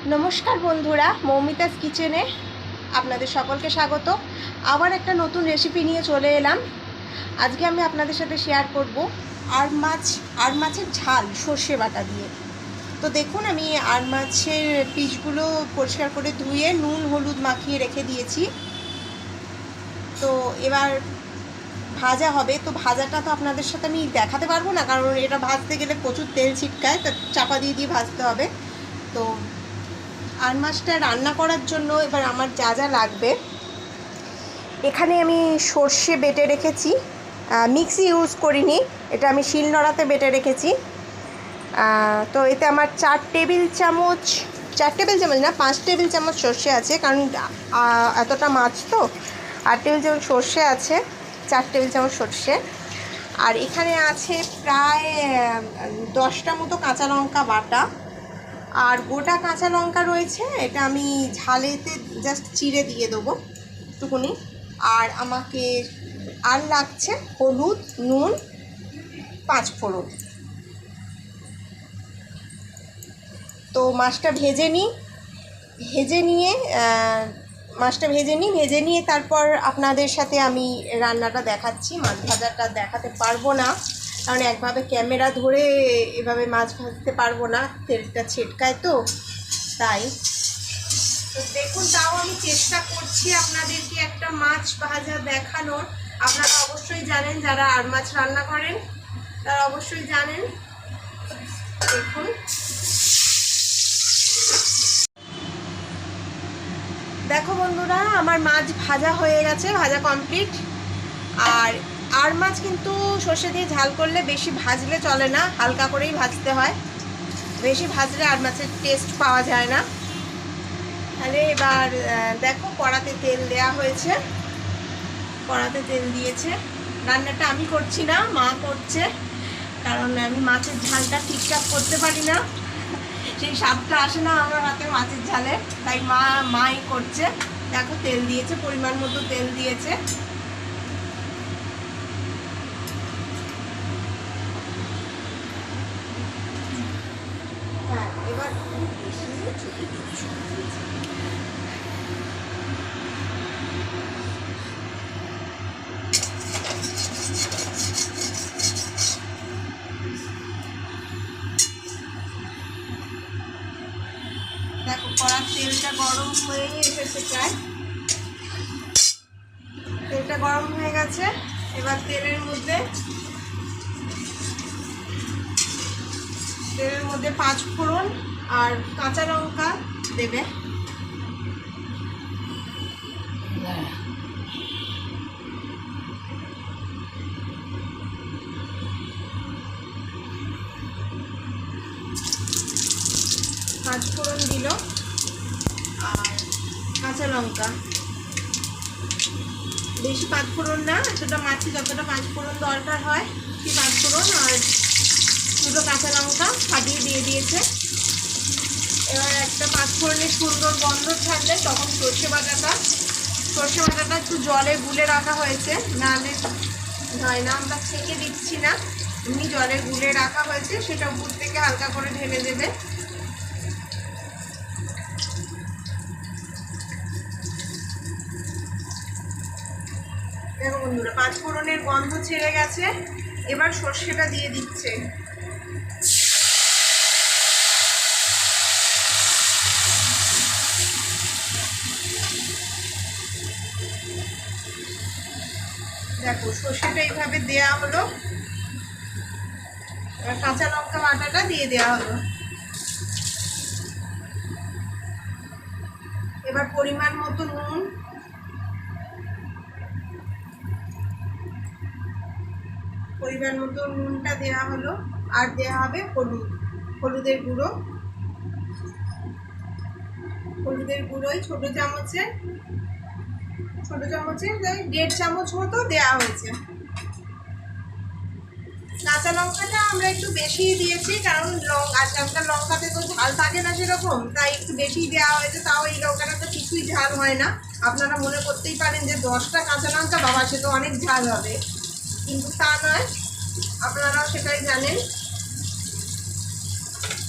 নমস্কার বন্ধুরা, মৌমিতাস কিচেনে আপনাদের সকলকে স্বাগত। আবার একটা নতুন রেসিপি নিয়ে চলে এলাম। আজকে আমি আপনাদের সাথে শেয়ার করব আর মাছের ঝাল সর্ষে বাটা দিয়ে। তো দেখুন, আমি আর মাছের পিসগুলো পরিষ্কার করে ধুয়ে নুন হলুদ মাখিয়ে রেখে দিয়েছি। তো এবার ভাজা হবে। তো ভাজাটা তো আপনাদের সাথে আমি দেখাতে পারবো না, কারণ এটা ভাজতে গেলে প্রচুর তেল ছিটকায়, তা চাপা দিয়ে ভাজতে হবে। তো আর মাছটা রান্না করার জন্য এবার আমার যা যা লাগবে, এখানে আমি সর্ষে বেটে রেখেছি, মিক্সি ইউজ করিনি, এটা আমি শিলনোড়াতে বেটে রেখেছি। তো এতে আমার 4 টেবিল চামচ না, 5 টেবিল চামচ সর্ষে আছে, কারণ এতটা মাছ তো 8 টেবিল চামচ সর্ষে আছে, 4 টেবিল চামচ সর্ষে। আর এখানে আছে প্রায় 10টা মতো কাঁচা লঙ্কা বাটা, আর গোটা কাঁচা লঙ্কা রয়েছে, এটা আমি ঝালেতে জাস্ট চিড়ে দিয়ে দেবো একটুকুনি। আর আমাকে আর লাগছে হলুদ, নুন, 5 ফোড়ন। তো মাছটা ভেজে নিয়ে তারপর আপনাদের সাথে আমি রান্নাটা দেখাচ্ছি। মাছ ভাজাটা দেখাতে পারবো না, কারণ একভাবে ক্যামেরা ধরে এভাবে মাছ ভাজতে পারবো না, তেলটা ছিটকায় তো তাই। তো দেখুন, তাও আমি চেষ্টা করছি আপনাদেরকে একটা মাছ ভাজা দেখানোর। আপনারা অবশ্যই জানেন, যারা আর মাছ রান্না করেন তারা অবশ্যই জানেন। দেখুন, দেখো বন্ধুরা, আমার মাছ ভাজা হয়ে গেছে, ভাজা কমপ্লিট। আর মাছ কিন্তু সর্ষে দিয়ে ঝাল করলে বেশি ভাজলে চলে না, হালকা করেই ভাজতে হয়। বেশি ভাজলে আর মাছের টেস্ট পাওয়া যায় না। তাহলে এবার দেখো, কড়াতে তেল দেয়া হয়েছে, কড়াতে তেল দিয়েছে। রান্নাটা আমি করছি না, মা করছে, কারণ আমি মাছের ঝালটা ঠিকঠাক করতে পারি না, সেই স্বাদটা আসে না আমার হাতে মাছের ঝালে, তাই মাই করছে। দেখো, তেল দিয়েছে, পরিমাণ মতো তেল দিয়েছে। হ্যাঁ, এবার দেখো, কড়ার তেলটা গরম হয়ে এসেছে, প্রায় তেলটা গরম হয়ে গেছে। এবার তেলের মধ্যে 5 ফোড়ন আর কাঁচা লঙ্কা দেবে। পাঁচ ফোড়ন দিল, আর কাঁচা লঙ্কা বেশি 5 ফোড়ন না, এতটা মাছে যতটা 5 ফোড়ন দরকার হয় সেই 5 ফোড়ন, আর 2টো কাঁচা লঙ্কা ফাটিয়ে দিয়ে দিয়েছে। এবার একটা 5 ফোড়নের সুন্দর গন্ধ ছাড়লে তখন সর্ষে বাটাটা একটু জলে গুলে রাখা হয়েছে, নাহলে হয় না, আমরা ছেঁকে দিচ্ছি না, এমনি জলে গুলে রাখা হয়েছে, সেটা উপর থেকে হালকা করে ঢেলে দেবে। দেখো বন্ধুরা, 5 ফোড়নের গন্ধ ছেড়ে গেছে, এবার সর্ষেটা দিয়ে দিচ্ছে। দেখো, সর্ষেটা এইভাবে দেয়া হলো, এবার কাঁচা লঙ্কা বাটাটা দিয়ে দেওয়া হলো। এবার পরিমাণ মতো নুনটা দেওয়া হলো, আর দেওয়া হবে হলুদের গুঁড়ো। ছোট চামচের 1.5 চামচ মতো দেওয়া হয়েছে। কাঁচা লঙ্কাটা আমরা একটু বেশি দিয়েছি, কারণ আজকালকার লঙ্কাতে তো ঝাল থাকে না সেরকম, তাই একটু বেশি দেওয়া হয়েছে। তাও এই লঙ্কাটা তো কিছুই ঝাল হয় না। আপনারা মনে করতেই পারেন যে 10টা কাঁচা লঙ্কা, বাবা সে তো অনেক ঝাল হবে, কিন্তু তা নয়, আপনারাও সেটাই জানেন।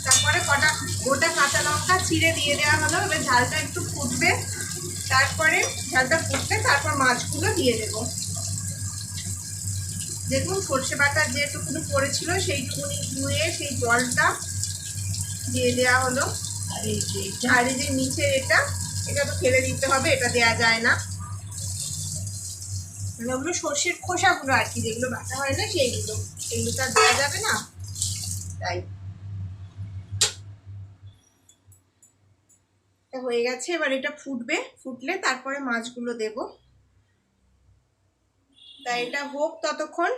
তারপর তারপরে কটা গোটা কাঁচা লঙ্কা চিড়ে দিয়ে দেওয়া হলো। এবার ঝালটা একটু ফুটবে, তারপরে ঝালটা ফুটবে তারপর মাছগুলো দিয়ে দেবো। দেখুন সর্ষে বাটা যেটুকুনি পড়েছিল সেইটুকুনি ধুয়ে সেই জলটা দিয়ে দেওয়া হলো। আর এই যে নিচের এটা তো ফেলে দিতে হবে, এটা দেওয়া যায় না। ওগুলো সর্ষের খোসাগুলো আর কি, যেগুলো বাটা হয় না সেইগুলো, এগুলো তো আর দেওয়া যাবে না, তাই। হয়ে গেছে, এবার এটা ফুটবে, ফুটলে তারপরে মাছগুলো দেব। তাই এটা হোক ততক্ষণ,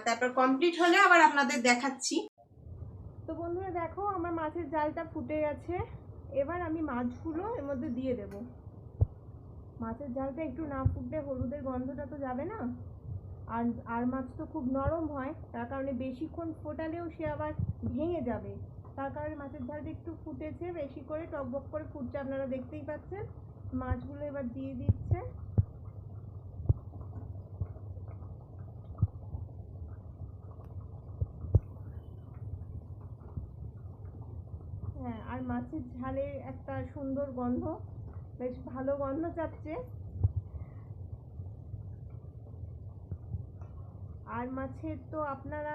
তারপর কমপ্লিট হলে আবার আপনাদের দেখাচ্ছি। তো বন্ধুরা দেখো আমার মাছের জালটা ফুটে গেছে। এবার আমি মাছগুলো এর মধ্যে দিয়ে দেব। মাছের জালটা একটু না ফুটলে হলুদের গন্ধটা তো যাবে না, আর মাছ তো খুব নরম হয়, তার কারণে বেশিক্ষণ ফোটালেও সে আবার ভেঙে যাবে। তার কারণে মাছের ঝালটা একটু ফুটেছে, বেশি করে টকবক করে ফুটছে, আপনারা দেখতেই পাচ্ছেন। মাছগুলো এবার দিয়ে দিচ্ছে। হ্যাঁ, আর মাছের ঝালের একটা সুন্দর গন্ধ, বেশ ভালো গন্ধ চাচ্ছে। আর মাছের তো আপনারা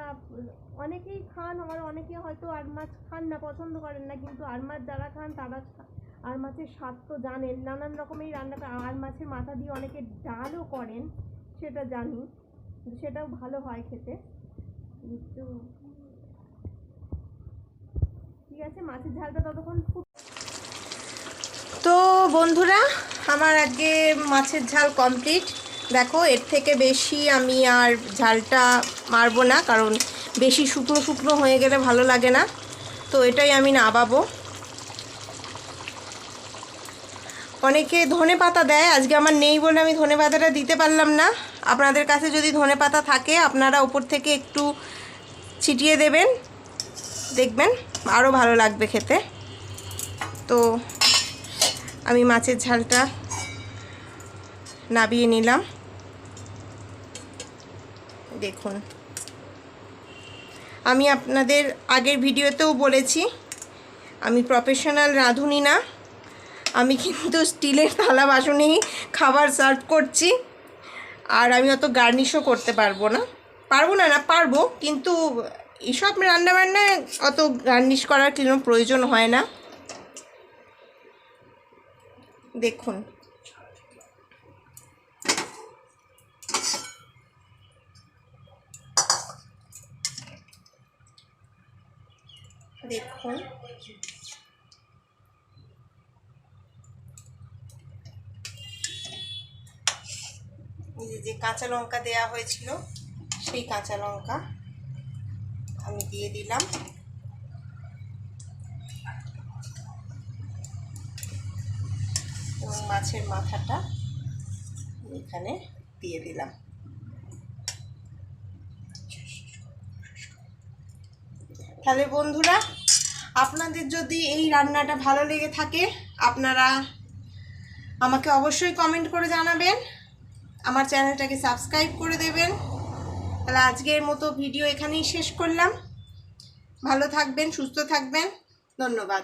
অনেকেই খান, আবার অনেকে হয়তো আর মাছ খান না, পছন্দ করেন না, কিন্তু আর মাছ যারা খান তারা আর মাছের স্বাদ তো জানেন। নানান রকমের রান্না, আর মাছের মাথা দিয়ে অনেকে ডালও করেন, সেটা জানি, সেটাও ভালো হয় খেতে। কিন্তু ঠিক আছে, মাছের ঝালটা ততক্ষণ। তো বন্ধুরা আমার আগে মাছের ঝাল কমপ্লিট। দেখো এর থেকে বেশি আমি আর ঝালটা মারবো না, কারণ বেশি শুকনো শুকনো হয়ে গেলে ভালো লাগে না, তো এটাই আমি নাবাবো। অনেকে ধনে পাতা দেয়, আজকে আমার নেই বলে আমি ধনে পাতাটা দিতে পারলাম না। আপনাদের কাছে যদি ধনে পাতা থাকে আপনারা উপর থেকে একটু ছিটিয়ে দেবেন, দেখবেন আরও ভালো লাগবে খেতে। তো আমি মাছের ঝালটা নাবিয়ে নিলাম। দেখুন আমি আপনাদের আগের ভিডিওতেও বলেছি আমি প্রফেশনাল রাঁধুনি না, আমি কিন্তু স্টিলের থালা বাসনেই খাবার সার্ভ করছি। আর আমি অত গার্নিশও করতে পারবো না, পারবো, কিন্তু এসব রান্নাবান্নায় অত গার্নিশ করার কোনো প্রয়োজন হয় না। দেখুন দেখুন যে কাঁচা লঙ্কা দেয়া হয়েছিল সেই কাঁচা লঙ্কা আমি দিয়ে দিলাম। এবং মাছের মাথাটা এখানে দিয়ে দিলাম। তাহলে বন্ধুরা আপনাদের যদি এই রান্নাটা ভালো লেগে থাকে আপনারা আমাকে অবশ্যই কমেন্ট করে জানাবেন, আমার চ্যানেলটাকে সাবস্ক্রাইব করে দেবেন। তাহলে আজকের মতো ভিডিও এখানেই শেষ করলাম। ভালো থাকবেন, সুস্থ থাকবেন, ধন্যবাদ।